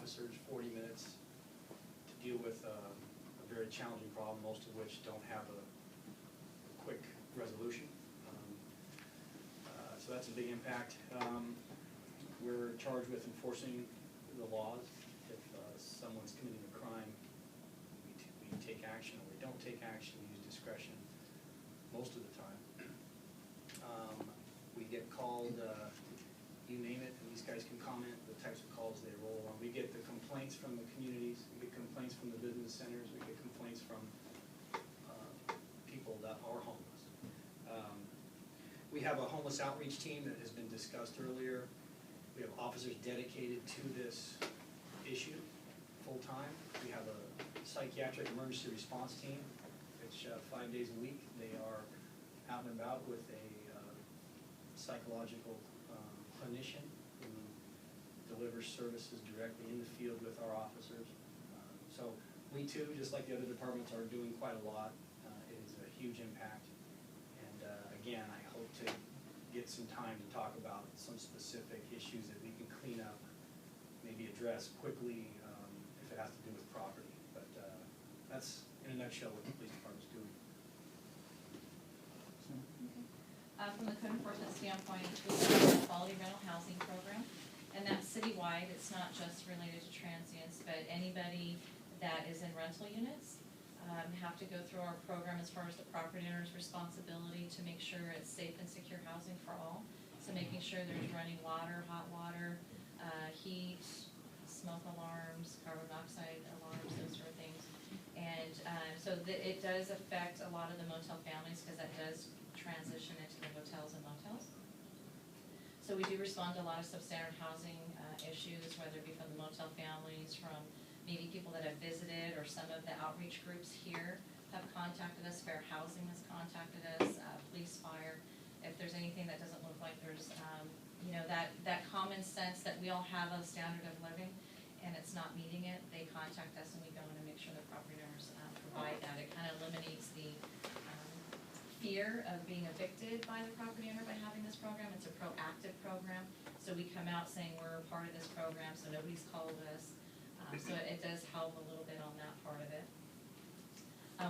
officers 40 minutes to deal with a very challenging problem, most of which don't have a quick resolution. So that's a big impact. We're charged with enforcing the laws. If someone's committing a crime, we take action, or we don't take action. We use discretion most of the time. We get called, you name it, and these guys can comment the types of calls they roll on. We get the complaints from the communities. We get complaints from the business centers. We get complaints from people that are homeless. We have a homeless outreach team that has been discussed earlier. We have officers dedicated to this issue full-time. We have a psychiatric emergency response team, which 5 days a week they are out and about with a psychological clinician who delivers services directly in the field with our officers. So we too, just like the other departments, are doing quite a lot. It is a huge impact. And again, I hope to get some time to talk about some specific issues that we can clean up, maybe address quickly if it has to do with property. But that's, in a nutshell, what the police department's doing. From the code enforcement standpoint, we have a quality rental housing program, and that's citywide. It's not just related to transients, but anybody that is in rental units have to go through our program as far as the property owner's responsibility to make sure it's safe and secure housing for all. So making sure there's running water, hot water, heat, smoke alarms, carbon monoxide alarms, those sort of things. And so it does affect a lot of the motel families because that does transition into the hotels and motels. So we do respond to a lot of substandard housing issues, whether it be from the motel families, from maybe people that have visited, or some of the outreach groups here have contacted us. Fair Housing has contacted us, police, fire. If there's anything that doesn't look like there's, you know, that common sense that we all have a standard of living and it's not meeting it, they contact us and we go in and make sure the property owners provide that. It kind of eliminates the fear of being evicted by the property owner by having this program. It's a proactive program. So we come out saying we're a part of this program, so nobody's called us. So it does help a little bit on that part of it.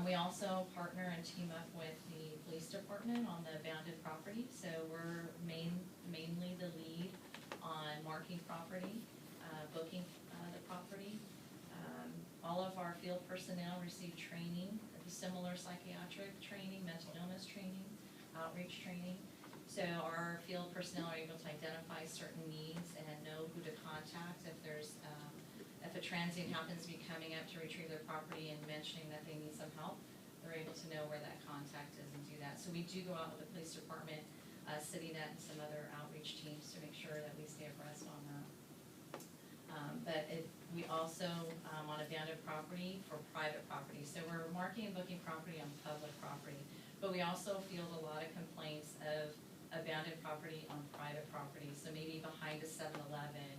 We also partner and team up with the police department on the abandoned property. So we're mainly the lead on marking property, booking the property. All of our field personnel receive training, similar psychiatric training, mental illness training, outreach training. So our field personnel are able to identify certain needs and know who to contact if there's if a transient happens to be coming up to retrieve their property and mentioning that they need some help, they're able to know where that contact is and do that. So we do go out with the police department, CityNet, and some other outreach teams to make sure that we stay abreast on that. We also, on abandoned property for private property. So we're marking and booking property on public property, but we also field a lot of complaints of abandoned property on private property. So maybe behind a 7-Eleven,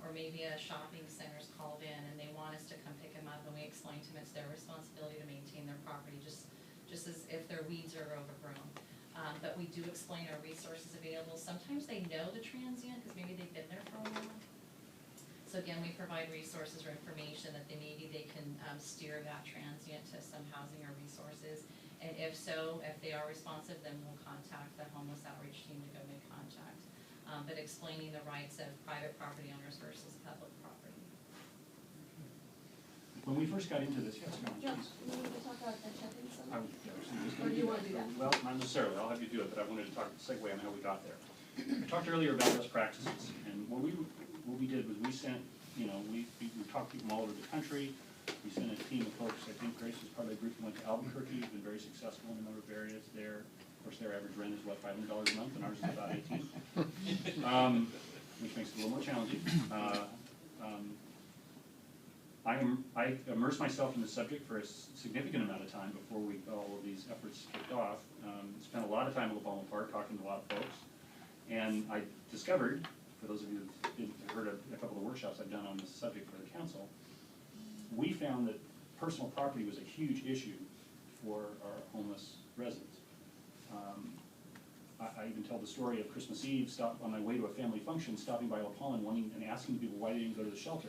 or maybe a shopping center's called in and they want us to come pick them up, and we explain to them it's their responsibility to maintain their property, just as if their weeds are overgrown. But we do explain our resources available. Sometimes they know the transient because maybe they've been there for a while. So again, we provide resources or information that maybe they can steer that transient to some housing or resources. And if so, if they are responsive, then we'll contact the homeless outreach team to go make contact. But explaining the rights of private property owners versus public property. When we first got into this, yes, no, John, please. you want to talk about the check-in some? Or do you want to do that? Well, not necessarily. I'll have you do it, but I wanted to segue on how we got there. I talked earlier about best practices, and what we did was we sent, you know, we talked to people all over the country. We sent a team of folks. I think Grace was part of a group that went to Albuquerque. Has been very successful in a number of areas there. Of course, their average rent is what, $500 a month, and ours is about $18, which makes it a little more challenging. I immersed myself in the subject for a significant amount of time before all of these efforts kicked off. Spent a lot of time at La Palma Park talking to a lot of folks, and I discovered, for those of you who've heard of a couple of workshops I've done on this subject for the council, we found that personal property was a huge issue for our homeless residents. I even tell the story of Christmas Eve, on my way to a family function, stopping by La Palma and asking people why they didn't go to the shelter.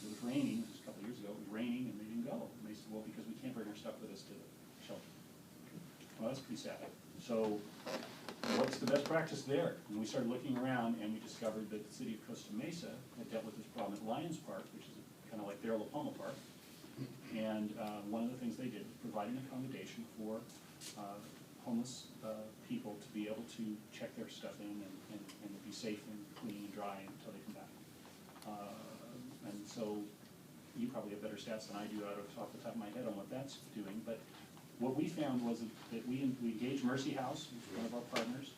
it was raining, this was a couple of years ago, it was raining and they didn't go. And they said, well, because we can't bring our stuff with us to the shelter. Well, that's pretty sad. So what's the best practice there? And we started looking around and we discovered that the city of Costa Mesa had dealt with this problem at Lions Park, which is kind of like their La Palma Park. And one of the things they did was provide an accommodation for homeless people to be able to check their stuff in and be safe and clean and dry until they come back. And so you probably have better stats than I do off the top of my head on what that's doing. But what we found was that we engaged Mercy House, which is one of our partners,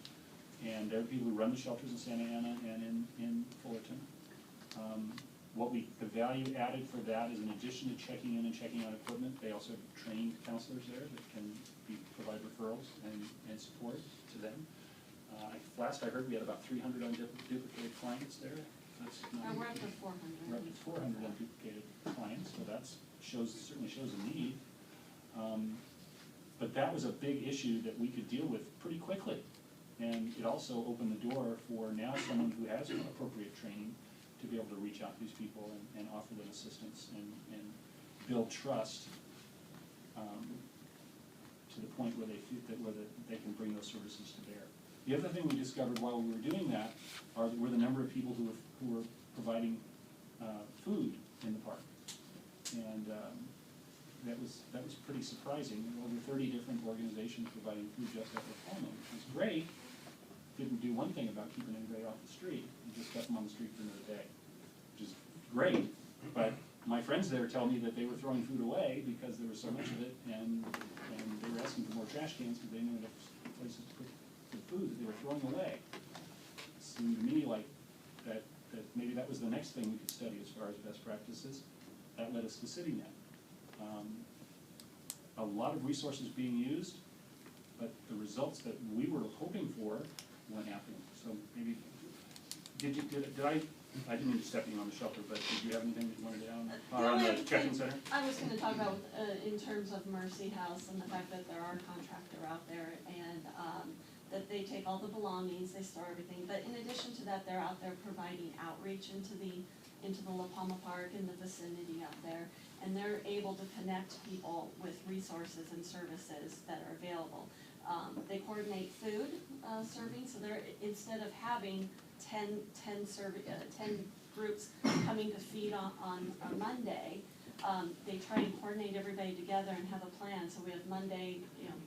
and they're the people who run the shelters in Santa Ana and in Fullerton. The value added for that is in addition to checking in and checking out equipment, they also have trained counselors there that can provide referrals and support to them. Last I heard, we had about 300 unduplicated clients there. That's We're up to 400. we're up to 400 unduplicated clients, so that certainly shows a need. But that was a big issue that we could deal with pretty quickly. And it also opened the door for now someone who has appropriate training to be able to reach out to these people and offer them assistance and build trust to the point where they feel where they can bring those services to bear. The other thing we discovered while we were doing that were the number of people who were providing food in the park, and that was pretty surprising. Over 30 different organizations providing food just at La Palma, which was great. Didn't do one thing about keeping anybody off the street. You just kept them on the street for another day, which is great. But my friends there tell me that they were throwing food away because there was so much of it, and they were asking for more trash cans because they knew enough places to put the food that they were throwing away. It seemed to me like that maybe that was the next thing we could study as far as best practices. That led us to CityNet. A lot of resources being used, but the results that we were hoping for weren't happening. So maybe, did I didn't mean to step you on the shelter, but did you have anything that you wanted to add on the check-in center? I was going to talk about in terms of Mercy House and the fact that they're our contractor out there, and that they take all the belongings, they store everything. But in addition to that, they're out there providing outreach into the La Palma Park and the vicinity out there, and they're able to connect people with resources and services that are available. They coordinate food serving, so they're, instead of having 10 groups coming to feed on Monday, they try and coordinate everybody together and have a plan. So we have Monday,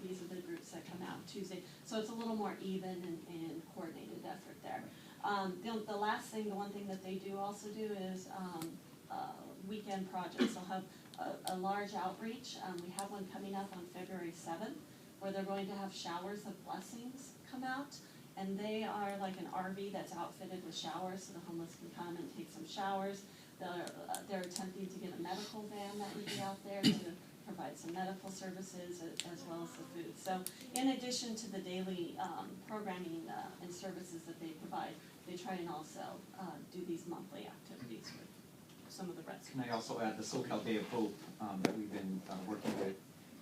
these are the groups that come out Tuesday. So it's a little more even and coordinated effort there. The one thing that they do also do is weekend projects. They'll have a large outreach. We have one coming up on February 7th, where they're going to have showers of blessings come out. And they are like an RV that's outfitted with showers, so the homeless can come and take some showers. They're attempting to get a medical van that would be out there to provide some medical services as well as the food. So in addition to the daily programming and services that they provide, they try and also do these monthly activities with some of the residents. Can I also add the SoCal Day of Hope that we've been working with,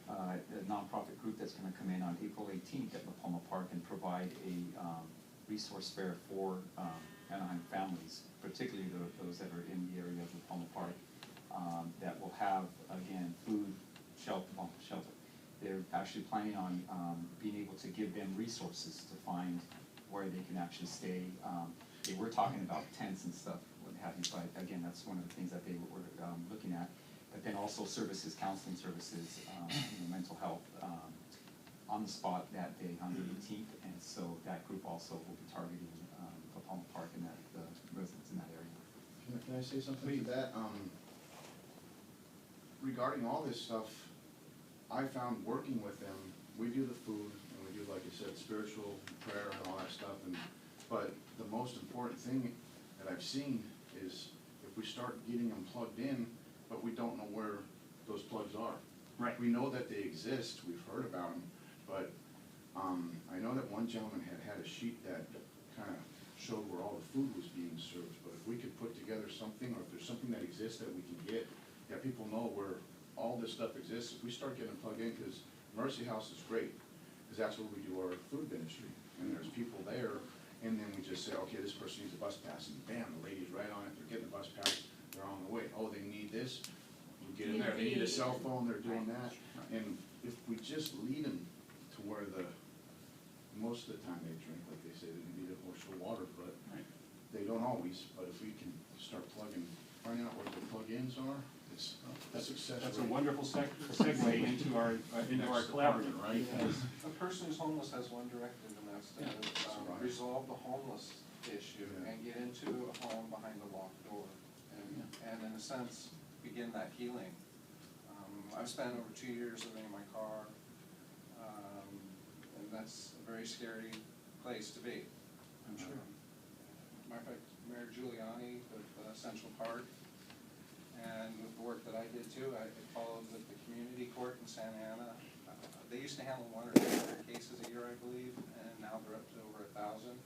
a nonprofit group that's going to come in on April 18th at La Palma Park and provide a resource fair for Anaheim families, particularly those that are in the area of La Palma Park, that will have, again, food, shelter. They're actually planning on being able to give them resources to find where they can actually stay. They were talking about tents and stuff, what have you, but again, that's one of the things that they were looking at. But then also services, counseling services, mental health, on the spot that day on the 18th, and so that group also will be targeting La Palma Park and the residents in that area. Can I say something to that? Regarding all this stuff, I found working with them, we do the food, and we do, like you said, spiritual prayer and all that stuff, but the most important thing that I've seen is if we start getting them plugged in, but we don't know where those plugs are. Right. We know that they exist, we've heard about them, but I know that one gentleman had a sheet that kind of showed where all the food was being served, but if we could put together something, or if there's something that exists that we can get, that people know where all this stuff exists, if we start getting plugged in, because Mercy House is great, because that's where we do our food ministry, and there's people there, and then we just say, okay, this person needs a bus pass, and bam, the lady's right on it, they're getting a bus pass, they're on the way. Oh, they need this, we get in there, they need a cell phone, they're doing that. And if we just lead them to where most of the time they drink, like they say, they need a horse for water, but Right. they don't always. But if we can start finding out where the plug-ins are, it's a success That's a rate. wonderful segue into our collaborative, right? Because A person who's homeless has one directive, and that's to Right. resolve the homeless issue Yeah. and get into a home behind a locked door. And in a sense, begin that healing. I've spent over 2 years living in my car, and that's a very scary place to be. I'm sure. Matter of fact, Mayor Giuliani with Central Park, and with the work that I did too, I followed with the community court in Santa Ana. They used to handle 100 or 200 cases a year, I believe, and now they're up to over 1,000.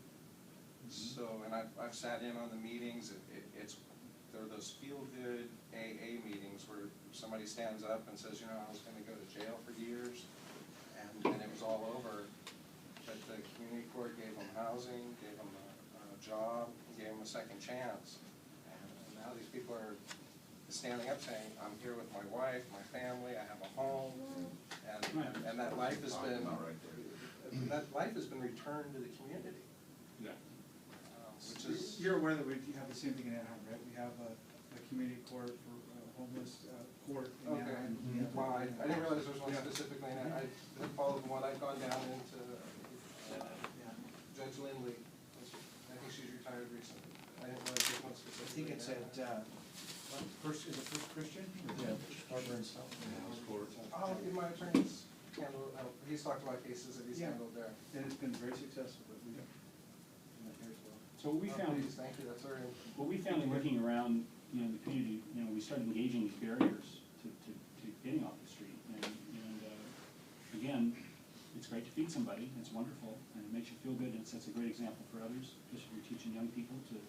So, and I've sat in on the meetings, they're those feel-good AA meetings where somebody stands up and says, I was gonna go to jail for years, and it was all over. But the community court gave them housing, gave them a job, gave them a second chance. And now these people are standing up saying, I'm here with my wife, my family, I have a home, and that life has been, returned to the community. Yeah. Which is, You're aware that we have the same thing in Anaheim, right? We have a community court for homeless court in okay, Anaheim. well, I didn't realize there was one specifically, and I had followed one, I'd gone down into Yeah. Judge Lindley, I think she's retired recently. I didn't realize there was one I specifically. think it's at, First Christian? Yeah, Harbor and South. Oh, my attorney's handled, he's talked about cases that he's Yeah. handled there. And it's been very successful, but we don't. Not here as well. So what we Oh, found, please, thank you, that's very. what we found in looking around, the community, we started engaging these barriers to getting off the street. And again, it's great to feed somebody, it's wonderful, and it makes you feel good, and it sets a great example for others, just if you're teaching young people to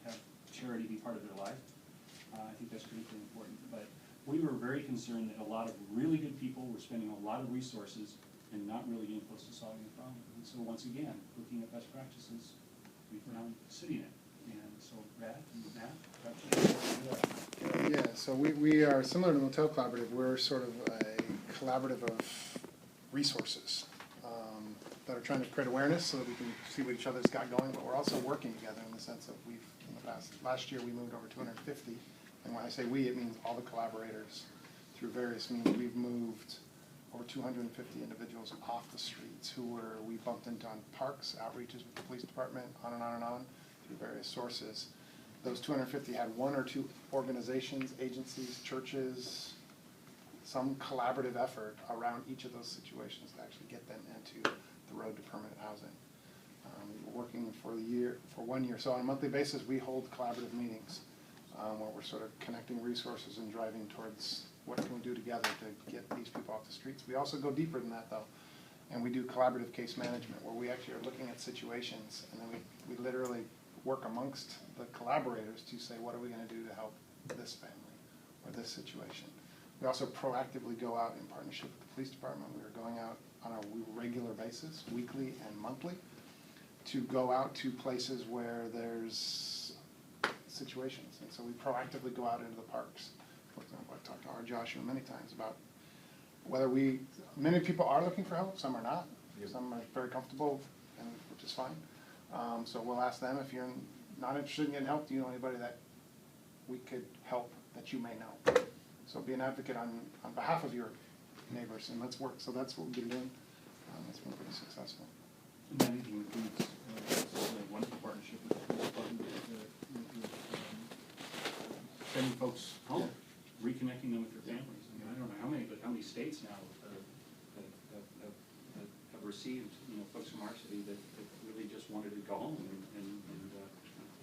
have charity be part of their life. I think that's critically important. But we were very concerned that a lot of really good people were spending a lot of resources and not really getting close to solving the problem. And so once again, looking at best practices, we found CityNet. And so Brad and Matt, Yeah, so we are similar to Motel Collaborative. We're sort of a collaborative of resources that are trying to create awareness so that we can see what each other's got going, but we're also working together in the sense that we've, in the last year we moved over 250, and when I say we, it means all the collaborators through various means. We've moved over 250 individuals off the streets we bumped into on parks, outreaches with the police department, on and on and on, through various sources. Those 250 had one or two organizations, agencies, churches, some collaborative effort around each of those situations to actually get them into the road to permanent housing. We're working for 1 year. So on a monthly basis, we hold collaborative meetings where we're sort of connecting resources and driving towards what can we do together to get these people off the streets. We also go deeper than that though, and we do collaborative case management where we actually are looking at situations and then we literally work amongst the collaborators to say what are we going to do to help this family or this situation. We also proactively go out in partnership with the police department. We are going out on a regular basis, weekly and monthly, to go out to places where there's situations. And so we proactively go out into the parks. For example, I've talked to our Joshua many times about whether many people are looking for help, some are not. Some are very comfortable, and which is fine. So we'll ask them, if you're not interested in getting help, do you know anybody that we could help that you may know? So be an advocate on behalf of your neighbors, and let's work. So that's what we've been doing. It's been pretty successful. and that even includes a wonderful partnership with the police department, sending folks home, reconnecting them with their families. I mean, I don't know how many states now have received, folks from our city that really just wanted to go home, and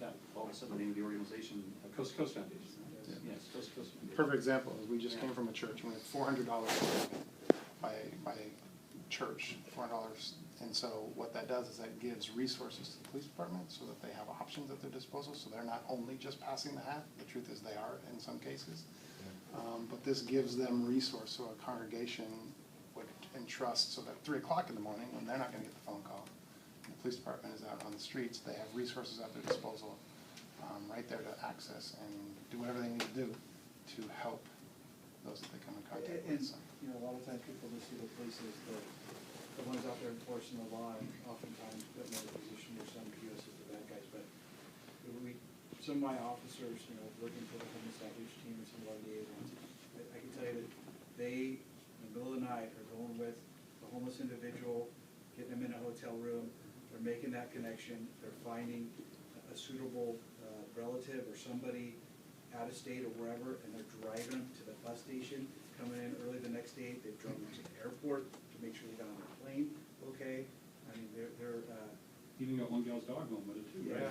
that all of a sudden the name of the organization, Coast to Coast Foundation. Yes, Coast to Coast Foundation. Perfect example is we just came from a church, and we had $400 by church, $400. And so what that does is that gives resources to the police department so that they have options at their disposal, so they're not only just passing the hat. The truth is they are in some cases. But this gives them resource, so a congregation would entrust, so that 3 o'clock in the morning, when they're not gonna get the phone call, and the police department is out on the streets, they have resources at their disposal right there to access and do whatever they need to do to help those that they come in contact And, with. So. you know, a lot of times people just see the police as the ones out there enforcing the law, and oftentimes put in a position where some view us as the bad guys, but some of my officers, you know, working for the homeless outreach team and some of our liaisons, I can tell you that they, in the middle of the night, are going with a homeless individual, getting them in a hotel room, they're making that connection, they're finding a suitable relative or somebody out of state or wherever, and they're driving them to the bus station, coming in early the next day, they've driven them to the airport to make sure they got on their plane, okay? I mean, they're Even got one gal's dog home with it too, right?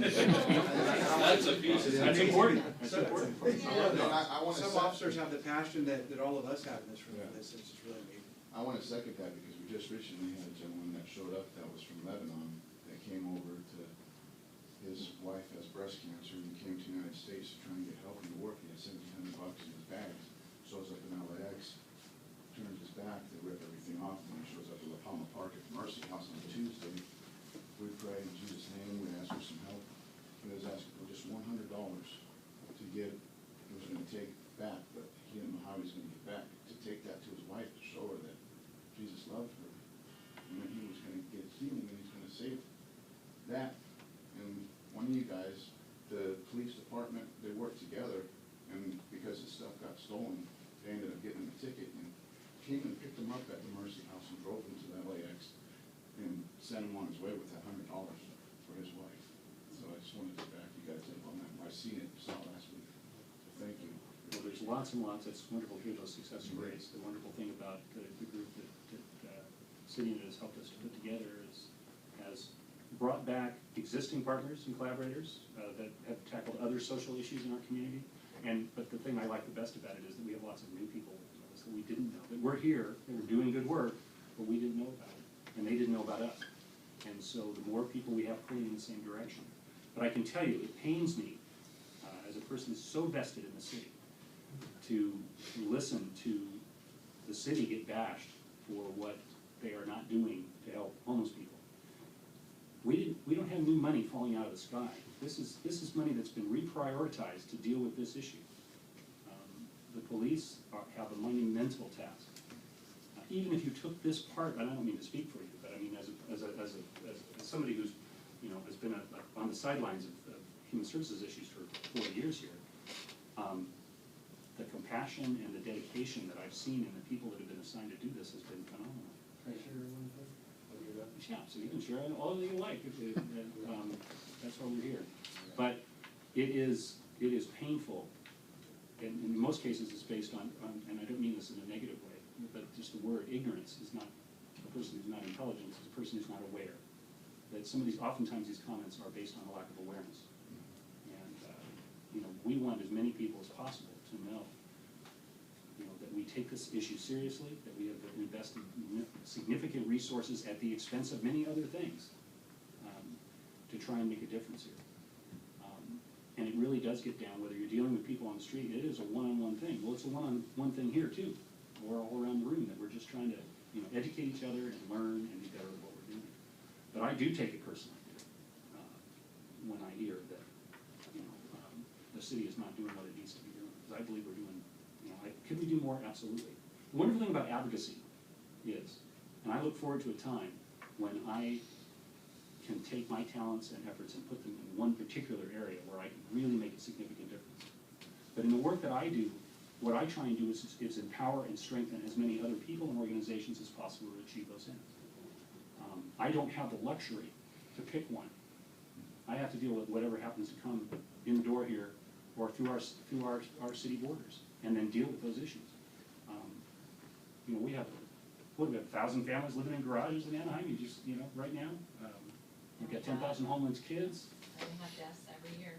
That's a piece of. That's important, that's So- important. I wanna Some sec- officers have the passion that all of us have in this room for this, it's just really amazing. I wanna second that because we just recently had a gentleman that showed up that was from Lebanon, that came over to, his wife has breast cancer, and he came to the United States to try and get help and to work. He had $1,700 in his bags, shows up in LAX, turns his back, they rip everything off, and he shows up at La Palma Park at Mercy House on Tuesday. We pray in Jesus' name, we ask for some help. He was asking for just $100 to get, he was gonna take back, but he didn't know how he was gonna get back, to take that to his wife to show her that Jesus loved her, and that he was gonna get healing, and he's gonna save that. And one of you guys, the police department, they worked together, and because his stuff got stolen, they ended up getting him a ticket, and came and picked him up at the Mercy House and drove him to the LAX, and sent him on his way with that $100 for his wife. So I just wanted to back you guys up on that. I seen it, saw it last week. So thank you. Well, there's lots and lots, it's wonderful to hear those success stories. The wonderful thing about the group that City has helped us to put together is, has brought back existing partners and collaborators that have tackled other social issues in our community. But the thing I like the best about it is that we have lots of new people that we didn't know, that we're here, and we're doing good work, but we didn't know about it, and they didn't know about us. And so the more people we have pulling in the same direction. But I can tell you, it pains me, as a person who's so vested in the city, to listen to the city get bashed for what they are not doing to help homeless people. We don't have new money falling out of the sky. This is money that's been reprioritized to deal with this issue. The police have a monumental task. Even if you took this part, and I don't mean to speak for you, but I mean as somebody who's, you know, has been on the sidelines of human services issues for 4 years here, the compassion and the dedication that I've seen in the people that have been assigned to do this has been phenomenal. Can I share one thing? Yeah, so you can share all that you like, that's why we're here. But it is painful, and in most cases it's based on, and I don't mean this in a negative way, but just the word ignorance is not a person who's not intelligent, it's a person who's not aware. That oftentimes these comments are based on a lack of awareness. And, you know, we want as many people as possible to know, you know, that we take this issue seriously, that we have invested significant resources at the expense of many other things to try and make a difference here. And it really does get down, whether you're dealing with people on the street, it is a one-on-one thing. Well, it's a one-on-one thing here too. We're all around the room, that we're just trying to, you know, educate each other and learn and be better at what we're doing. But I do take it personally when I hear that, you know, the city is not doing what it needs to be doing. Because I believe we're doing, you know, could we do more? Absolutely. The wonderful thing about advocacy is, and I look forward to a time when I can take my talents and efforts and put them in one particular area where I can really make a significant difference. But in the work that I do, what I try and do is empower and strengthen as many other people and organizations as possible to achieve those ends. I don't have the luxury to pick one. I have to deal with whatever happens to come in the door here or through our city borders, and then deal with those issues. You know, we have 1,000 families living in garages in Anaheim. You know, right now, we've got 10,000 homeless kids. We have deaths every year.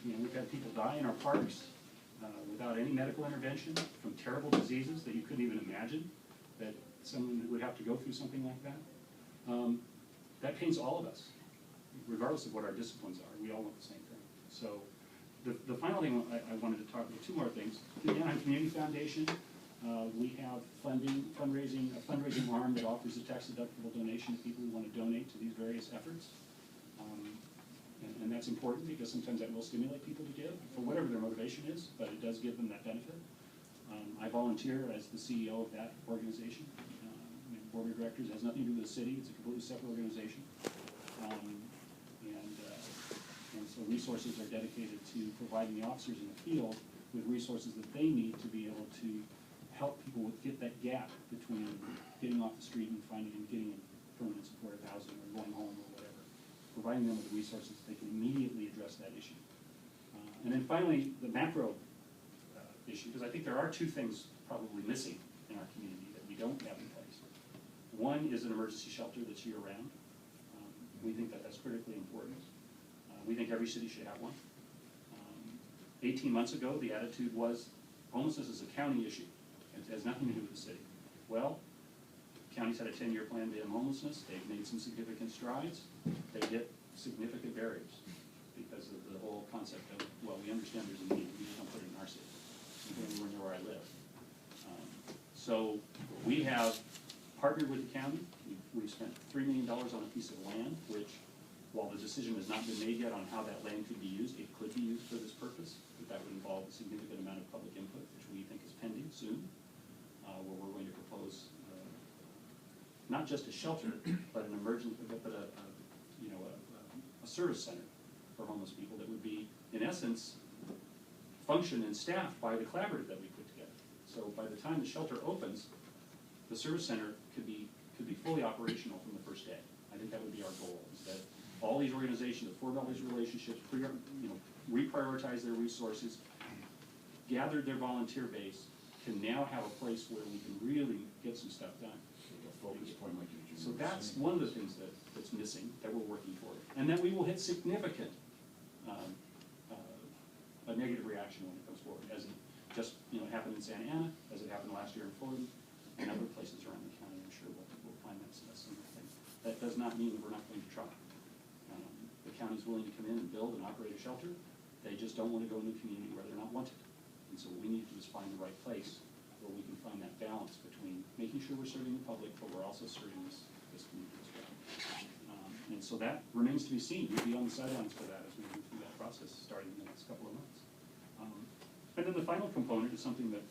You know, we've had people die in our parks without any medical intervention from terrible diseases that you couldn't even imagine that someone would have to go through something like that. That pains all of us, regardless of what our disciplines are. We all want the same thing. So the final thing I wanted to talk about, two more things. The Anaheim Community Foundation, we have a fundraising arm that offers a tax-deductible donation to people who want to donate to these various efforts. And that's important because sometimes that will stimulate people to give for whatever their motivation is, but it does give them that benefit. I volunteer as the CEO of that organization. Board of Directors has nothing to do with the city, it's a completely separate organization. And so resources are dedicated to providing the officers in the field with resources that they need to be able to help people get that gap between getting off the street and finding and getting permanent supportive housing or going home or whatever. Providing them with the resources they can immediately address that issue. And then finally, the macro issue, because I think there are two things probably missing in our community that we don't have in place. One is an emergency shelter that's year-round. We think that that's critically important. We think every city should have one. 18 months ago, the attitude was homelessness is a county issue. It has nothing to do with the city. Well, county's had a 10-year plan to end homelessness. They've made some significant strides. They hit significant barriers because of the whole concept of, well, we understand there's a need, we just don't put it in our city. We put it anywhere near where I live. So we have partnered with the county. We've spent $3 million on a piece of land, which, while the decision has not been made yet on how that land could be used, it could be used for this purpose, but that would involve a significant amount of public input, which we think is pending soon, where we're going to propose not just a shelter, but an emergency, but a service center for homeless people that would be, in essence, functioned and staffed by the collaborative that we put together. So by the time the shelter opens, the service center could be fully operational from the first day. I think that would be our goal, is that all these organizations that form all these relationships, reprioritize their resources, gathered their volunteer base, can now have a place where we can really get some stuff done. A focus point like you So that's one of the things that's missing, that we're working toward. And that we will hit significant a negative reaction when it comes forward, as it just happened in Santa Ana, as it happened last year in Fulton, and other places around the county. I'm sure we'll find that similar thing. That does not mean that we're not going to try. The county's willing to come in and build and operate a shelter. They just don't want to go into a community where they're not wanted. And so what we need to do is find the right place where we can find that balance between making sure we're serving the public, but we're also serving this community as well. And so that remains to be seen. We'll be on the sidelines for that as we move through that process starting in the next couple of months. And then the final component is something that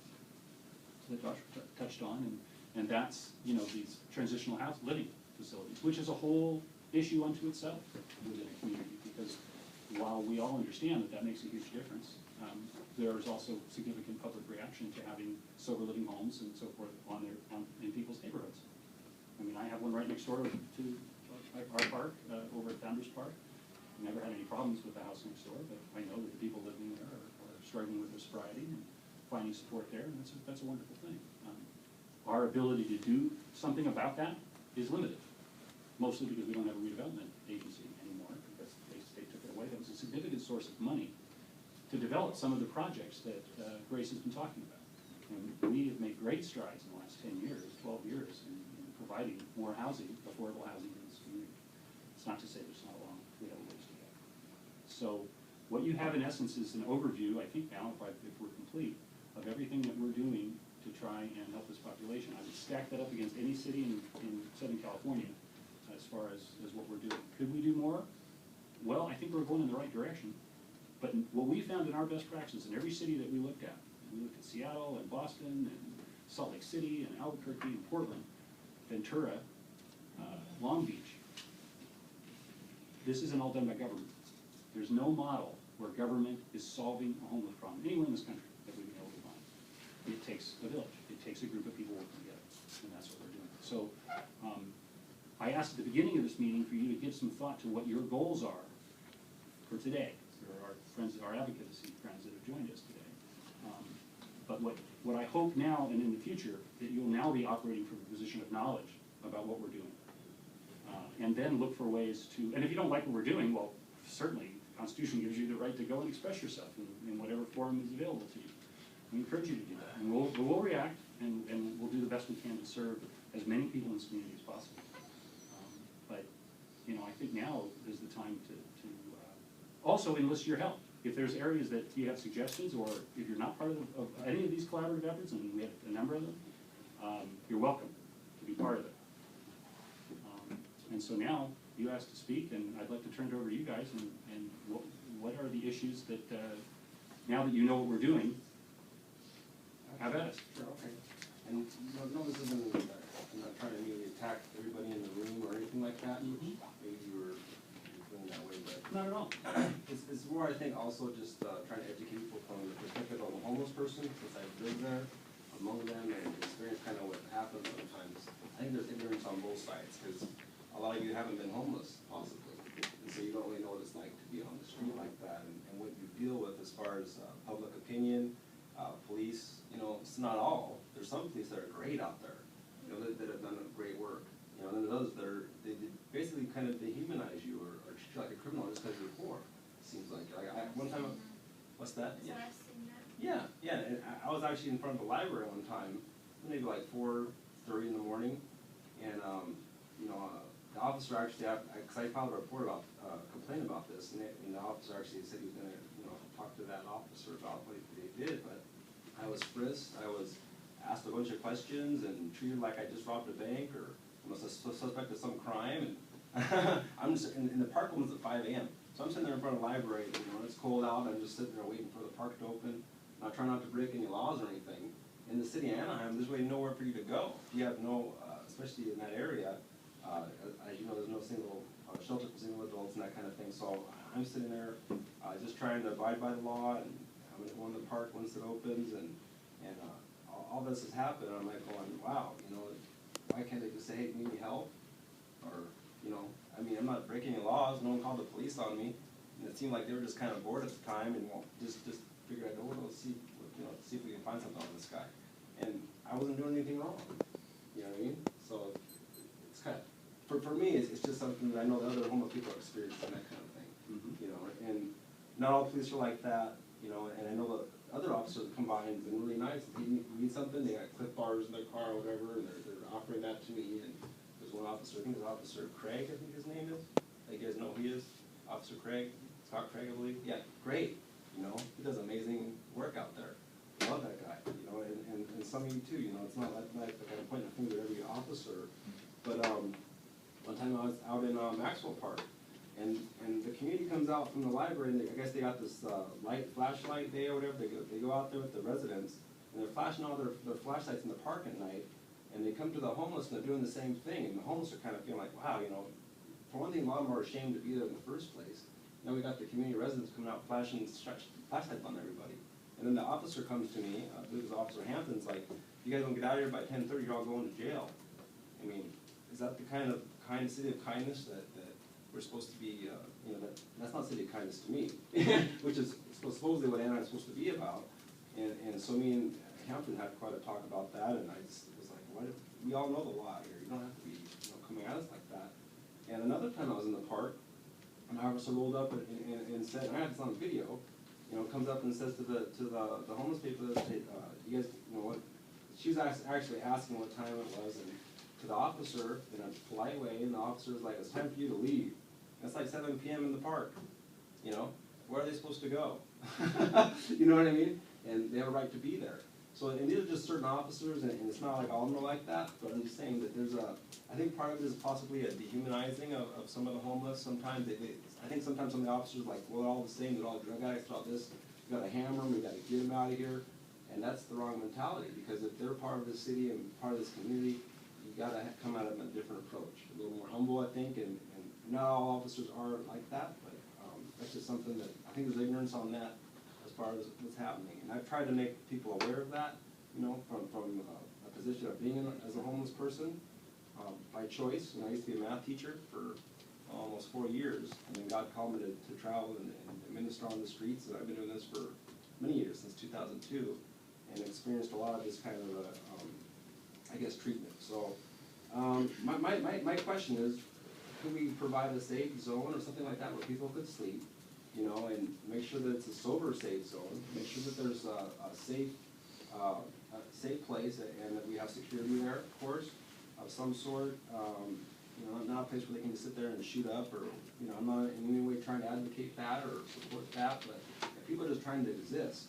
Josh touched on, and that's these transitional house living facilities, which is a whole issue unto itself within a community, because while we all understand that makes a huge difference, there is also significant public reaction to having sober living homes and so forth in people's neighborhoods. I mean, I have one right next door to our park, over at Founders Park. Never had any problems with the house next door, but I know that the people living there are struggling with their sobriety and finding support there, and that's a wonderful thing. Our ability to do something about that is limited, mostly because we don't have a redevelopment agency anymore, because they took it away. That was a significant source of money to develop some of the projects that Grace has been talking about. And we have made great strides in the last 10 years, 12 years, in providing more housing, affordable housing in this community. It's not to say there's not we have a ways to go. So what you have in essence is an overview, I think now, if we're complete, of everything that we're doing to try and help this population. I would stack that up against any city in Southern California as far as what we're doing. Could we do more? Well, I think we're going in the right direction. But what we found in our best practices in every city that we looked at Seattle and Boston and Salt Lake City and Albuquerque and Portland, Ventura, Long Beach, this isn't all done by government. There's no model where government is solving a homeless problem anywhere in this country that we've been able to find. It takes a village. It takes a group of people working together, and that's what we're doing. So I asked at the beginning of this meeting for you to give some thought to what your goals are for today. There are our friends, our advocacy friends that have joined us today. But what I hope now and in the future, that you'll now be operating from a position of knowledge about what we're doing. And then look for ways to, and if you don't like what we're doing, well, certainly the Constitution gives you the right to go and express yourself in whatever form is available to you. We encourage you to do that. And we'll react, and we'll do the best we can to serve as many people in this community as possible. But I think now is the time to also enlist your help. If there's areas that you have suggestions, or if you're not part of any of these collaborative efforts, and we have a number of them, you're welcome to be part of it. And so now, you asked to speak, and I'd like to turn it over to you guys, and what are the issues that, now that you know what we're doing, have at it. Sure, okay. And no, this isn't, I'm not trying to immediately attack everybody in the room or anything like that. Mhm. Maybe you were feeling that way, but Not at all. it's more, I think, also just trying to educate people from the perspective of a homeless person, since I've lived there among them and experienced kind of what happens sometimes. I think there's ignorance on both sides, because a lot of you haven't been homeless, possibly, and so you don't really know what it's like to be on the street like that, and what you deal with as far as public opinion, police. You know, it's not all. There's some police that are great out there, you know, that have done great work. You know, and then there's others that are, they basically kind of dehumanize you or treat you like a criminal just because you're poor. It seems like one time, what's that? So I've seen that. Yeah, and I was actually in front of the library one time, maybe like 4:30 in the morning, and you know, the officer actually, because I filed a report about, complaint about this, and the officer actually said he was gonna, you know, talk to that officer about what they did, but I was frisked, I was asked a bunch of questions and treated like I just robbed a bank or was a suspect of some crime, and I'm just, and the park opens at 5 a.m. So I'm sitting there in front of the library, you know, it's cold out, I'm just sitting there waiting for the park to open, not trying not to break any laws or anything. In the city of Anaheim, there's really nowhere for you to go. You have no, especially in that area, as you know, there's no single shelter for single adults and that kind of thing. So I'm sitting there just trying to abide by the law, and I'm gonna go in the park once it opens, and all this has happened, and I'm like going, wow, you know, why can't they just say, hey, you need help? Or, you know, I mean, I'm not breaking any laws, no one called the police on me, and it seemed like they were just kind of bored at the time, and just figured, oh, let's see, you know, see if we can find something on this guy. And I wasn't doing anything wrong, you know what I mean? So it's kind of, for me, it's just something that I know that other homeless people are experiencing, that kind of thing, you know, and not all police are like that, you know, and I know that other officers that come by and been really nice. If you need something, they got Cliff Bars in their car or whatever, and they're offering that to me. And there's one officer, I think it's Officer Craig, I think his name is. You guys know who he is? Officer Craig, Scott Craig, I believe. Yeah, great. You know, he does amazing work out there. I love that guy. You know, and some of you too. You know, it's not like I kind of point the finger at every officer, but one time I was out in Maxwell Park. And the community comes out from the library, and I guess they got this flashlight day or whatever. They go out there with the residents, and they're flashing all their flashlights in the park at night. And they come to the homeless, and they're doing the same thing. And the homeless are kind of feeling like, wow, you know, for one thing, a lot of them are ashamed to be there in the first place. Now we got the community residents coming out flashing flashlights on everybody. And then the officer comes to me, I believe it was Officer Hampton's, like, if you guys don't get out of here by 10:30, you're all going to jail. I mean, is that the kind of city of kindness that we're supposed to be, you know, that's not city of kindness to me, which is supposedly what Anaheim is supposed to be about. And so me and Hampton had quite a talk about that, and I just was like, what if, we all know the law here, you don't have to be, you know, coming at us like that. And another time I was in the park, an officer rolled up and said, and I had this on video, you know, comes up and says to the homeless people, you guys, you know what, she was actually asking what time it was, and to the officer in a polite way, and the officer was like, it's time for you to leave. And it's like 7 p.m. in the park, you know, where are they supposed to go? You know what I mean? And they have a right to be there. So, and these are just certain officers, and it's not like all of them are like that, but I'm just saying that there's I think part of it is possibly a dehumanizing of some of the homeless. Sometimes I think sometimes some of the officers are like, well, they're all the same, they're all drug addicts, they're all this, we gotta hammer them, we gotta get them out of here. And that's the wrong mentality, because if they're part of the city and part of this community, you gotta come at them a different approach, a little more humble, I think, and not all officers are like that, but that's just something that, I think there's ignorance on that as far as what's happening. And I've tried to make people aware of that, you know, from a position of being as a homeless person, by choice. You know, I used to be a math teacher for almost 4 years, and then God called me to travel and minister on the streets, and I've been doing this for many years, since 2002, and experienced a lot of this kind of, I guess, treatment. So, my question is, could we provide a safe zone or something like that where people could sleep, you know, and make sure that it's a sober safe zone, make sure that there's a safe place, and that we have security there, of course, of some sort, you know, not a place where they can just sit there and shoot up, or, you know, I'm not in any way trying to advocate that or support that, but if people are just trying to exist,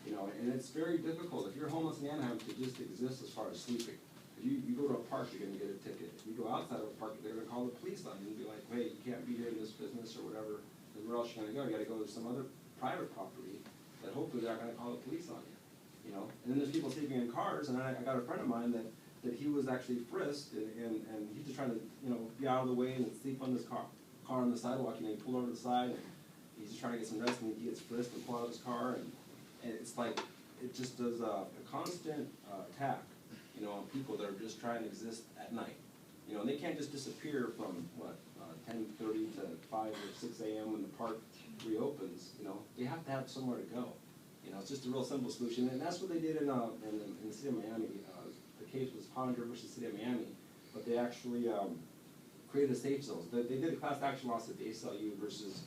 you know, and it's very difficult if you're homeless in Anaheim to just exist as far as sleeping. If you go to a park, you're gonna get a ticket. If you go outside of a park, they're gonna call the police on you and be like, hey, you can't be here in this business or whatever. And where else you gonna go? You gotta go to some other private property that hopefully they're not gonna call the police on you, you know? And then there's people sleeping in cars, and I got a friend of mine that he was actually frisked, and he's just trying to, you know, be out of the way and sleep on this car on the sidewalk, and he pulled over to the side, and he's just trying to get some rest, and he gets frisked and pulled out of his car, and it's like, it just does a constant attack, you know, on people that are just trying to exist at night. You know, and they can't just disappear from, 10:30 to 5 or 6 a.m. when the park reopens, you know? They have to have somewhere to go. You know, it's just a real simple solution, and that's what they did in the city of Miami. The case was Ponder versus City of Miami, but they actually created safe zones. They did a class action lawsuit, the ACLU versus,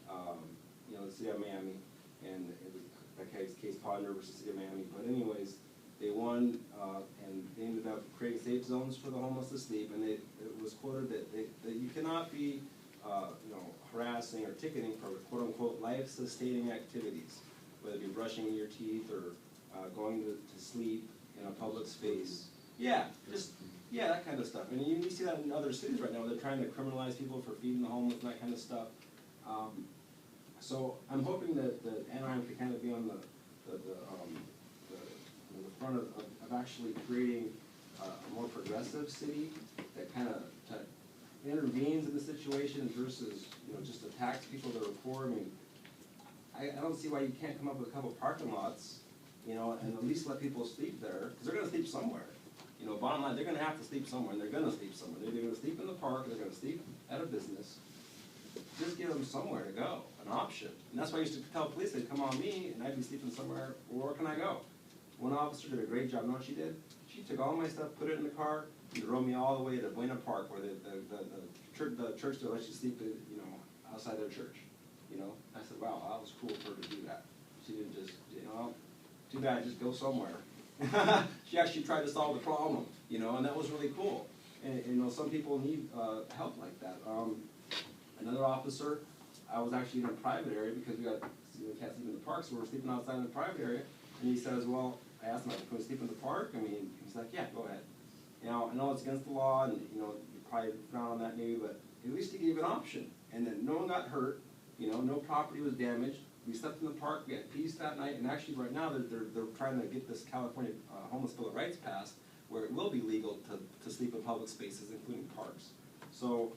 you know, the City of Miami, and it was that case Ponder versus City of Miami. But anyways, they won, and they ended up creating safe zones for the homeless to sleep. And it was quoted that you cannot be, you know, harassing or ticketing for quote unquote life-sustaining activities, whether it be brushing your teeth or going to sleep in a public space. Yeah, that kind of stuff. And you see that in other cities right now, where they're trying to criminalize people for feeding the homeless and that kind of stuff. So I'm hoping that Anaheim can kind of be on the front of actually creating a more progressive city that kind of intervenes in the situation versus, you know, just attacks people that are poor. I mean, I don't see why you can't come up with a couple parking lots, you know, and at least let people sleep there, because they're gonna sleep somewhere. You know, bottom line, they're gonna have to sleep somewhere, and they're gonna sleep somewhere. They're gonna sleep in the park, or they're gonna sleep at a business. Just give them somewhere to go, an option. And that's why I used to tell police, they'd come on me, and I'd be sleeping somewhere, where can I go? One officer did a great job. You know what she did? She took all my stuff, put it in the car, and drove me all the way to Buena Park, where the church that lets you sleep, you know, outside their church. You know, I said, wow, that was cool for her to do that. She didn't just, you know, too bad, just go somewhere. She actually tried to solve the problem, you know, and that was really cool. And you know, some people need help like that. Another officer, I was actually in a private area because we can't sleep in the park, so we were sleeping outside in the private area. And he says, well, I asked him, can we sleep in the park? I mean, he's like, yeah, go ahead. You know, I know it's against the law, and you know, you probably frown on that maybe, but at least he gave an option. And then no one got hurt, you know, no property was damaged. We slept in the park, we had peace that night, and actually right now they're trying to get this California Homeless Bill of Rights passed, where it will be legal to sleep in public spaces, including parks. So,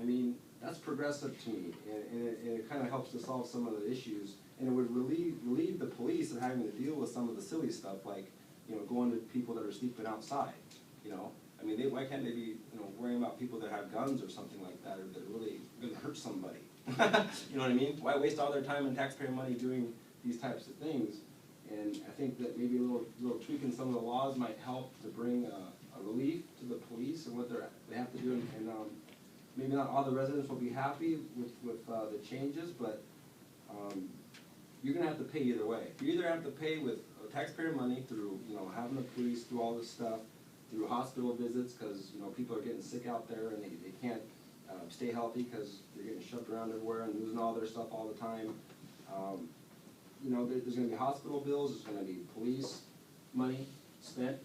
I mean, that's progressive to me, and it kind of helps to solve some of the issues, and it would relieve the police of having to deal with some of the silly stuff, like, you know, going to people that are sleeping outside, you know. I mean, why can't they be, you know, worrying about people that have guns or something like that, or that are really going to hurt somebody? You know what I mean? Why waste all their time and taxpayer money doing these types of things? And I think that maybe a little tweaking some of the laws might help to bring a relief to the police and what they have to do. And maybe not all the residents will be happy with the changes, but you're going to have to pay either way. You either have to pay with taxpayer money through, you know, having the police do all this stuff, through hospital visits, because, you know, people are getting sick out there and they can't stay healthy because they're getting shoved around everywhere and losing all their stuff all the time. You know, there's going to be hospital bills, there's going to be police money spent,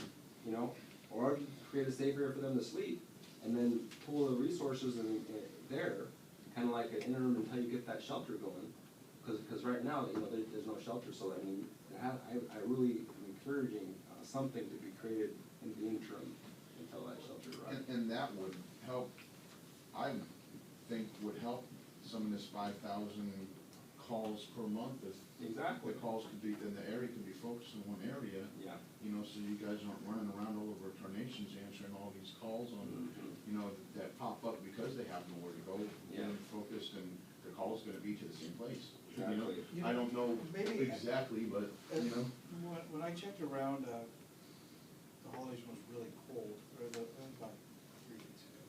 you know, or create a safe area for them to sleep, and then pool the resources in there, kind of like an interim until you get that shelter going. Because right now, you know, there's no shelter. So I mean, I really am encouraging something to be created in the interim until that shelter arrives. And that would help, I think, would help some of this 5,000 calls per month. If Exactly. the calls could be, then the area could be focused in one area. Yeah. You know, so you guys aren't running around all over tarnations answering all these calls on, you know, that pop up because they have nowhere to go. Yeah. They're focused, and the call's gonna be to the same place. Exactly. You know, I don't know Maybe- exactly, but, you know. When I checked around, the holidays was really cold, or about 3 weeks ago.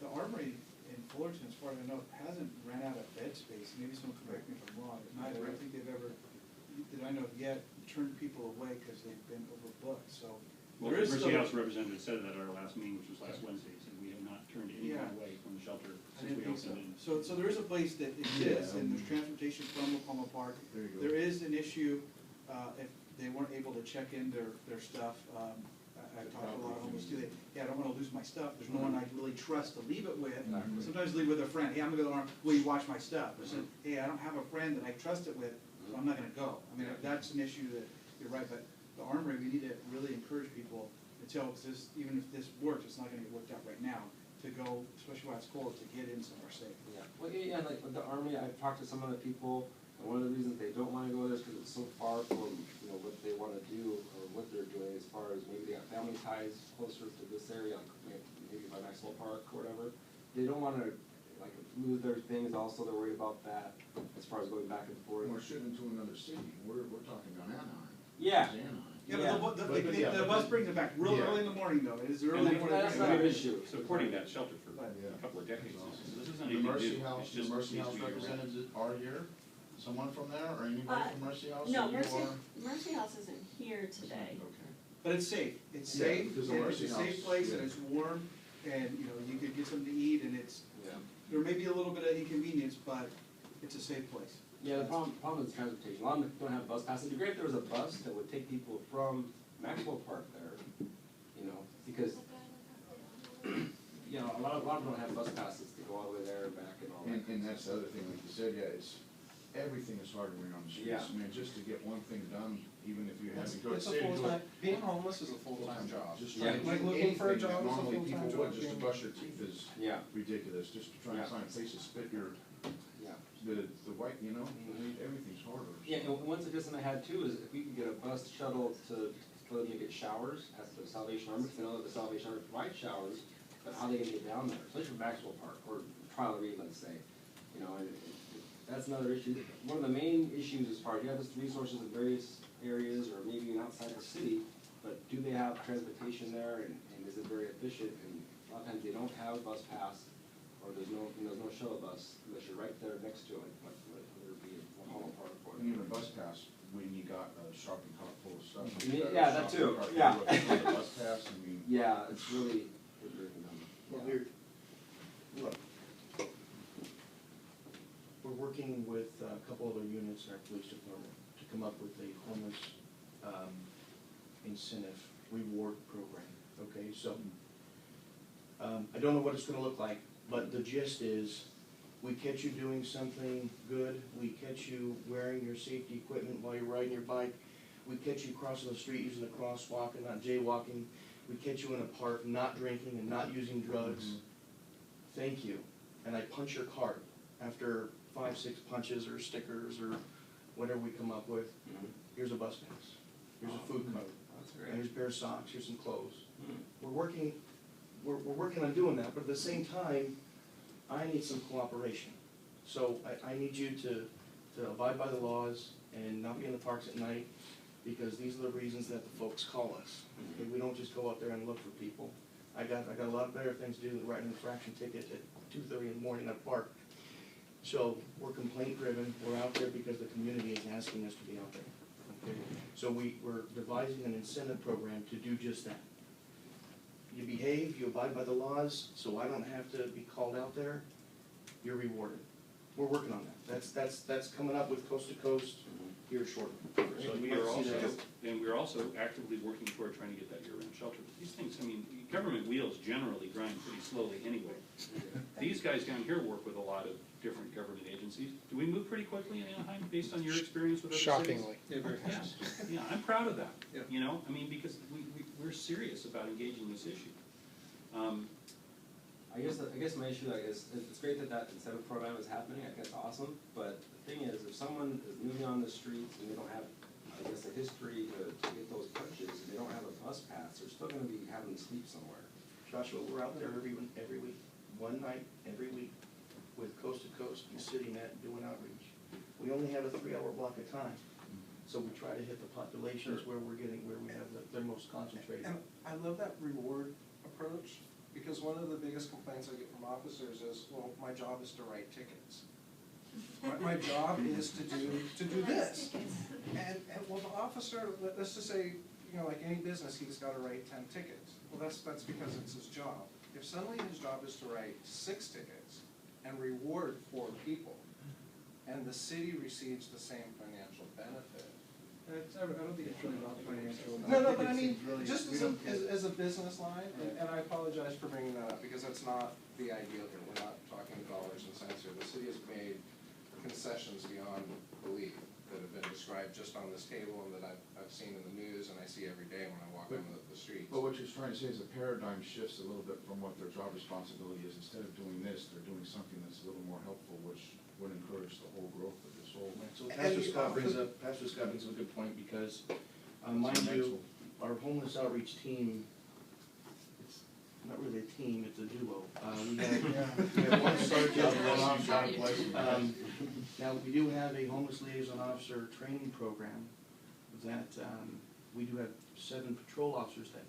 The Armory in Fullerton, as far as I know, hasn't ran out of bed space. Maybe someone correct me if I'm wrong. I don't think they've ever, that I know yet, turned people away because they've been overbooked, so. Well, there the is Mercy still- House representative said that at our last meeting, which was last Wednesday, said we have not turned anyone Yeah. away from the shelter I since didn't we think so. opened. So there is a place that exists, Yeah. and there's transportation from Palma Park. There you go. There is an issue, if they weren't able to check in their stuff, I've talked to a lot of homeless too, I don't wanna lose my stuff, there's no one I really trust to leave it with. Exactly. Sometimes leave with a friend, hey, I'm gonna go to the armory, will you watch my stuff? I said, hey, I don't have a friend that I trust it with, so I'm not gonna go. I mean, that's an issue that, you're right, but the armory, we need to really encourage people until, because this, even if this works, it's not gonna get worked out right now, to go, especially while it's cold, to get in somewhere safe. Yeah, well, yeah, like with the army, I've talked to some other people, and one of the reasons they don't wanna go there is because it's so far from, you know, what they wanna do, or what they're doing, as far as maybe they got family ties closer to this area, like maybe by Maxwell Park or whatever. They don't wanna, like, lose their things, also they're worried about that, as far as going back and forth. We're shooting to another city, we're talking about Anaheim. Yeah. It's Anaheim. Yeah, but the bus brings it back real Yeah. early in the morning though, it is And early they- in the morning. That's not an issue. Supporting that shelter for Yeah. a couple of decades, so this isn't The anything new, Mercy it's House, just the Mercy needs House to be year-round. representatives are here? Someone from there, or anybody from Mercy House? No, Or you Mercy, are? Mercy House isn't here today. Okay. But it's safe, it's Yeah, safe, because the and it's Mercy a safe House, place, and yeah. it's warm, and, you know, you could get something to eat, and it's, Yeah. there may be a little bit of inconvenience, but it's a safe place. Yeah, the problem is transportation. A lot of them don't have bus passes. It'd be great if there was a bus that would take people from Maxwell Park there, you know, because, you know, a lot of them don't have bus passes to go all the way there and back and all that. And that's the other thing, like you said, yeah, it's, everything is harder when you're on the streets. Yeah. I mean, just to get one thing done, even if you have to go to It's a city, do full-time, it. being homeless is a full-time job. Just Yeah. trying to Like do looking for a anything job that is a normally full-time people job, would, just to being- brush your teeth is Yeah, ridiculous, just to try Yeah. and find a place to spit your, yeah. the white, you know, Mhm. everything's harder. Yeah, and one suggestion I had too is if we could get a bus shuttle for them to get showers at the Salvation Army, because I know that the Salvation Army provides showers, but how they can get down there, especially from Maxwell Park, or Trial Reed, let's say, you know, and that's another issue. One of the main issues as far as, you have this resources in various areas, or maybe even outside the city, but do they have transportation there, and is it very efficient? And a lot of times they don't have a bus pass, or there's no, you know, there's no shuttle bus, unless you're right there next to it, like, whether it be in Holland Park or. And even a bus pass, when you got a shopping cart full of stuff. Yeah, you got a that shopping too, cart full yeah. of bus pass, I mean. Yeah, it's really, Well, look, we're working with a couple other units in our police department to come up with a homeless incentive reward program, okay? So, I don't know what it's gonna look like, but the gist is, we catch you doing something good, we catch you wearing your safety equipment while you're riding your bike, we catch you crossing the street using the crosswalk and not jaywalking, we catch you in a park not drinking and not using drugs. Thank you, and I punch your card after 5, 6 punches or stickers or whatever we come up with. Here's a bus pass, here's a food card, That's and great. here's a pair of socks, here's some clothes. Mhm. We're working on doing that, but at the same time, I need some cooperation. So I need you to abide by the laws and not be in the parks at night, because these are the reasons that the folks call us. Okay, we don't just go out there and look for people. I got a lot better things to do than write an infraction ticket at 2:30 in the morning at a park. So we're complaint driven, we're out there because the community is asking us to be out there. Okay? So we're devising an incentive program to do just that. You behave, you abide by the laws, so I don't have to be called out there, you're rewarded. We're working on that. That's coming up with Coast to Coast here shortly. So And you we are might see also, that. and we're also actively working toward trying to get that year-round shelter. These things, I mean, government wheels generally grind pretty slowly anyway. These guys down here work with a lot of different government agencies. Do we move pretty quickly in Anaheim, based on your experience with other cities? Shockingly. Yeah, very Yeah, fast. yeah, I'm proud of that, Yeah. you know, I mean, because we're serious about engaging this issue. I guess my issue, it's great that that incentive program is happening, I think it's awesome, but the thing is, if someone is moving on the streets and they don't have, I guess, a history to get those punches, and they don't have a bus pass, they're still gonna be having to sleep somewhere. Joshua, we're out there every week, one night, every week, with Coast to Coast and CityNet doing outreach. We only have a 3-hour block of time, so we try to hit the populations where we have they're most concentrated. And I love that reward approach, because one of the biggest complaints I get from officers is, well, my job is to write tickets. My job is to do this. And well, the officer, let's just say, you know, like any business, he's gotta write 10 tickets. Well, that's because it's his job. If suddenly his job is to write 6 tickets and reward 4 people, and the city receives the same financial benefit, I don't think it's really about financial. No, but I think mean, it's really- just we as a, don't care. as a business line, Right. and I apologize for bringing that up, because that's not the ideal here, we're not talking dollars and cents here. The city has made concessions beyond belief that have been described just on this table and that I've seen in the news and I see every day when I walk on the streets. But what you're trying to say is the paradigm shifts a little bit from what their job responsibility is. Instead of doing this, they're doing something that's a little more helpful, which would encourage the whole growth of this whole. So Pastor Scott brings up a good point, because, mind you, our homeless outreach team, it's not really a team, it's a duo. We have one sergeant and one officer. Now, we do have a homeless liaison officer training program that, we do have 7 patrol officers that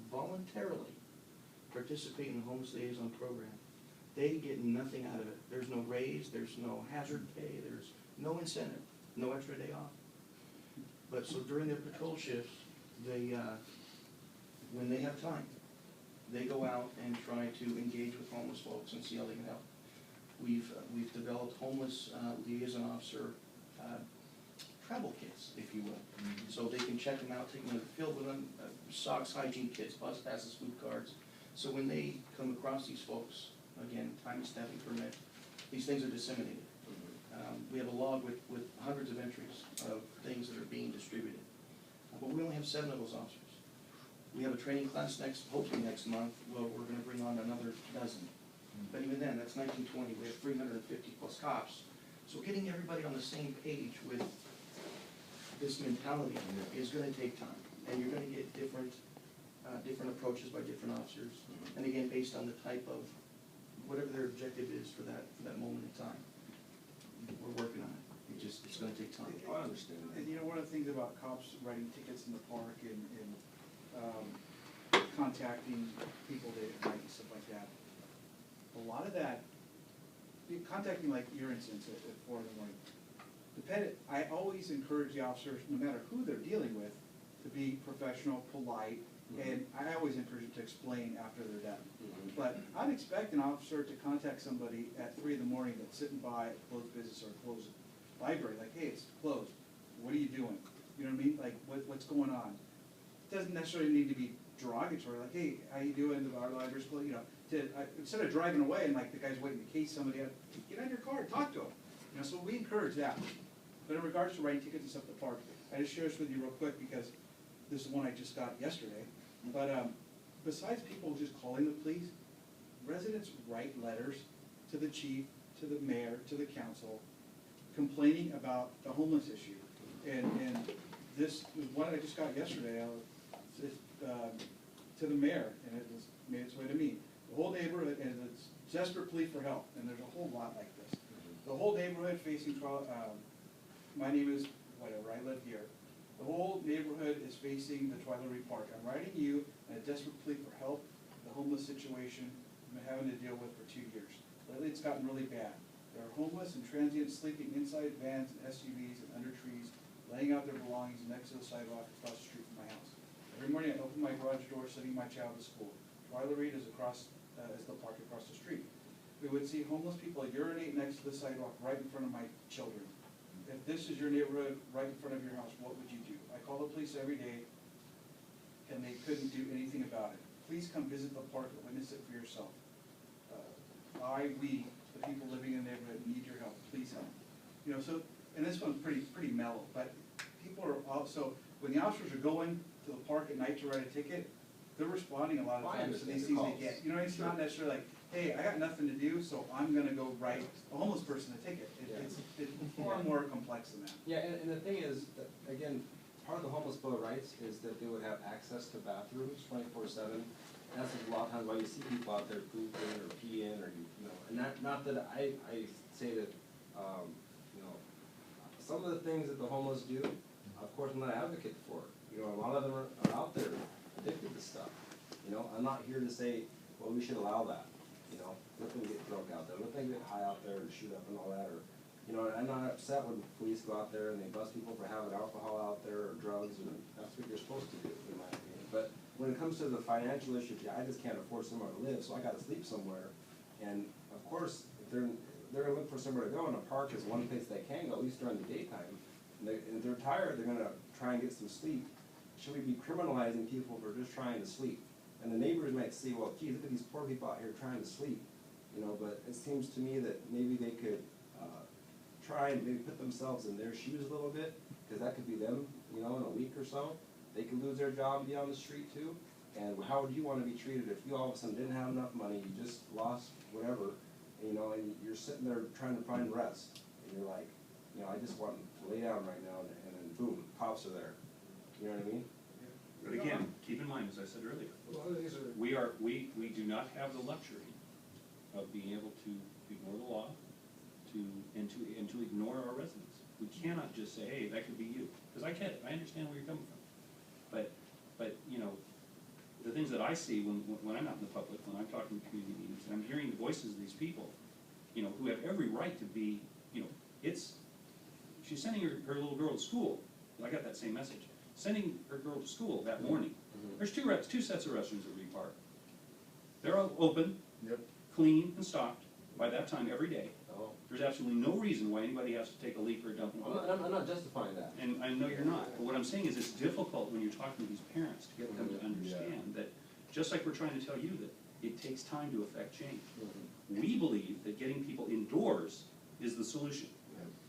voluntarily participate in the homeless liaison program. They get nothing out of it. There's no raise, there's no hazard pay, there's no incentive, no extra day off. But so during their patrol shifts, they, when they have time, they go out and try to engage with homeless folks and see how they can help. We've developed homeless liaison officer travel kits, if you will. So they can check them out, take them to the field with them, socks, hygiene kits, bus passes, food cards. So when they come across these folks, again, time and staffing permit, these things are disseminated. We have a log with hundreds of entries of things that are being distributed. But we only have 7 of those officers. We have a training class hopefully next month, well, we're gonna bring on another dozen. But even then, that's 1920, we have 350 plus cops. So getting everybody on the same page with this mentality is gonna take time. And you're gonna get different approaches by different officers. And again, based on the type of, whatever their objective is for that moment in time. We're working on it. It's gonna take time. I understand that. And you know, one of the things about cops writing tickets in the park and contacting people late at night and stuff like that, a lot of that, contacting like your instance at 4 in the morning, I always encourage the officers, no matter who they're dealing with, to be professional, polite, and I always encourage them to explain after they're done. But I'd expect an officer to contact somebody at 3 in the morning that's sitting by a closed business or a closed library, like, hey, it's closed, what are you doing? You know what I mean, like, what's going on? It doesn't necessarily need to be derogatory, like, hey, how you doing, our library's closed, you know, instead of driving away and like the guy's waiting to case somebody up, get out of your car and talk to him. You know, so we encourage that. But in regards to writing tickets and stuff at the park, I just share this with you real quick because this is one I just got yesterday. But besides people just calling the police, residents write letters to the chief, to the mayor, to the council, complaining about the homeless issue. And this was one I just got yesterday, to the mayor, and it was made its way to me. The whole neighborhood, and it's desperate plea for help, and there's a whole lot like this. The whole neighborhood facing, my name is whatever, I live here. The whole neighborhood is facing the Twilery Park. I'm writing you a desperate plea for help, the homeless situation I've been having to deal with for 2 years. Lately, it's gotten really bad. There are homeless and transients sleeping inside vans and SUVs and under trees, laying out their belongings next to the sidewalk across the street from my house. Every morning, I open my garage door, sending my child to school. Twilery is the park across the street. We would see homeless people urinate next to the sidewalk right in front of my children. If this is your neighborhood, right in front of your house, what would you do? I call the police every day, and they couldn't do anything about it. Please come visit the park and witness it for yourself. We, the people living in the neighborhood, need your help. Please help. You know, so, and this one's pretty mellow, but people are also, when the officers are going to the park at night to write a ticket, they're responding a lot of times to these things they get. You know, it's not necessarily like, hey, I got nothing to do, so I'm gonna go write a homeless person a ticket. It's far more complex than that. Yeah, and the thing is, that, again, part of the homeless bill of rights is that they would have access to bathrooms 24/7. And that's a lot of times why you see people out there pooping or peeing or, you know, and not that I say that, you know, some of the things that the homeless do, of course, I'm not an advocate for. You know, a lot of them are out there addicted to stuff. You know, I'm not here to say, well, we should allow that. You know, let them get drunk out there, let them get high out there and shoot up and all that, or, you know, I'm not upset when police go out there and they bust people for having alcohol out there or drugs, and that's what you're supposed to do, in my opinion. But when it comes to the financial issue, I just can't afford somewhere to live, so I gotta sleep somewhere. And of course, if they're gonna look for somewhere to go, and a park is one place they can go, at least during the daytime. And if they're tired, they're gonna try and get some sleep. Should we be criminalizing people for just trying to sleep? And the neighbors might say, well, geez, look at these poor people out here trying to sleep, you know, but it seems to me that maybe they could, try and maybe put themselves in their shoes a little bit, because that could be them, you know, in a week or so. They could lose their job and be on the street too. And how would you wanna be treated if you all of a sudden didn't have enough money, you just lost whatever, you know, and you're sitting there trying to find rest, and you're like, you know, I just want to lay down right now, and then boom, cops are there. You know what I mean? But again, keep in mind, as I said earlier, A lot of these are, we do not have the luxury of being able to ignore the law, and to ignore our residents. We cannot just say, hey, that could be you, because I get it, I understand where you're coming from. But, you know, the things that I see when I'm out in the public, when I'm talking to community meetings, and I'm hearing the voices of these people, you know, who have every right to be, you know, she's sending her little girl to school. I got that same message. Sending her girl to school that morning. There's two sets of restrooms at Reed Park. They're all open, yep. clean, and stocked by that time every day. Oh. There's absolutely no reason why anybody has to take a leak or a dump in water. I'm not justifying that. And I know you're not, but what I'm saying is it's difficult when you're talking to these parents to get them to understand that, just like we're trying to tell you, that it takes time to affect change. We believe that getting people indoors is the solution.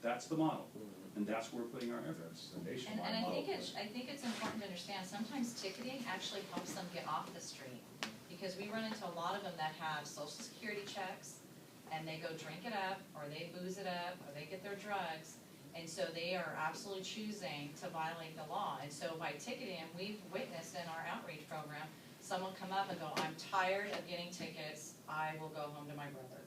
That's the model, and that's where we're putting our efforts. That's the And nationwide I model. think it's important to understand, sometimes ticketing actually helps them get off the street. Because we run into a lot of them that have social security checks, and they go drink it up, or they booze it up, or they get their drugs. And so they are absolutely choosing to violate the law. And so by ticketing, we've witnessed in our outreach program, someone come up and go, I'm tired of getting tickets, I will go home to my brother.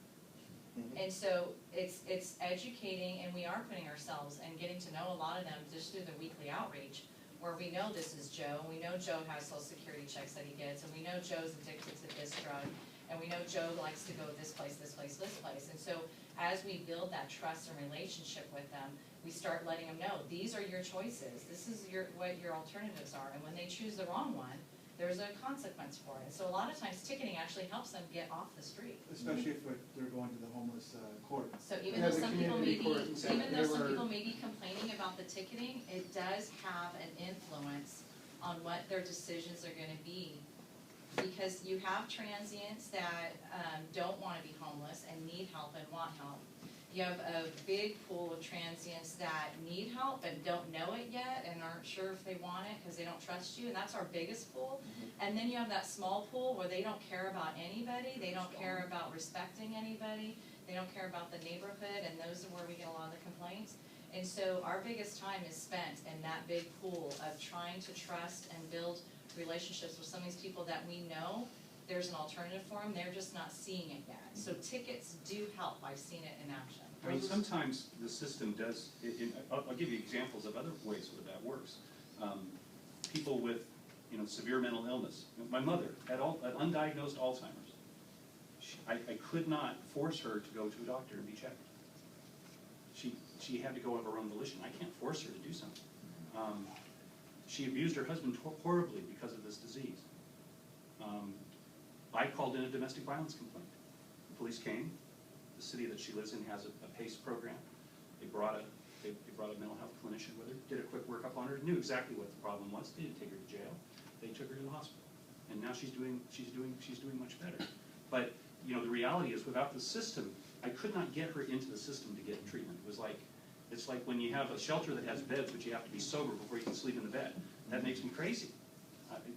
And so it's educating, and we are putting ourselves and getting to know a lot of them just through the weekly outreach, where we know this is Joe, we know Joe has social security checks that he gets, and we know Joe's addicted to this drug, and we know Joe likes to go this place, this place, this place. And so as we build that trust and relationship with them, we start letting them know, these are your choices, this is what your alternatives are, and when they choose the wrong one, there's a consequence for it. So a lot of times ticketing actually helps them get off the street. Especially if they're going to the homeless court. So even Yeah, though the some people may community be, court and stuff, even though they some were- people may be complaining about the ticketing, it does have an influence on what their decisions are gonna be. Because you have transients that don't wanna be homeless and need help and want help. You have a big pool of transients that need help and don't know it yet and aren't sure if they want it because they don't trust you, and that's our biggest pool. And then you have that small pool where they don't care about anybody, they don't care about respecting anybody, they don't care about the neighborhood, and those are where we get a lot of the complaints. And so our biggest time is spent in that big pool of trying to trust and build relationships with some of these people that we know there's an alternative for them, they're just not seeing it yet. So tickets do help, I've seen it in action. I mean, sometimes the system does, I'll give you examples of other ways where that works. People with, you know, severe mental illness. My mother had undiagnosed Alzheimer's. I could not force her to go to a doctor and be checked. She had to go of her own volition. I can't force her to do something. She abused her husband horribly because of this disease. I called in a domestic violence complaint. The police came. The city that she lives in has a PACE program. They brought a mental health clinician with her, did a quick workup on her, knew exactly what the problem was. They didn't take her to jail. They took her to the hospital, and now she's doing much better. But you know, the reality is, without the system, I could not get her into the system to get treatment. It's like when you have a shelter that has beds, but you have to be sober before you can sleep in the bed. That makes me crazy,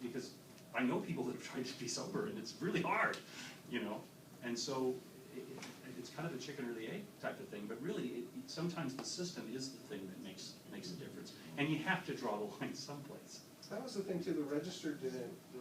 because I know people that have tried to be sober, and it's really hard, you know. And so it's kind of a chicken or the egg type of thing. But really, sometimes the system is the thing that makes a difference, and you have to draw the line someplace. that was the thing too, the register didn't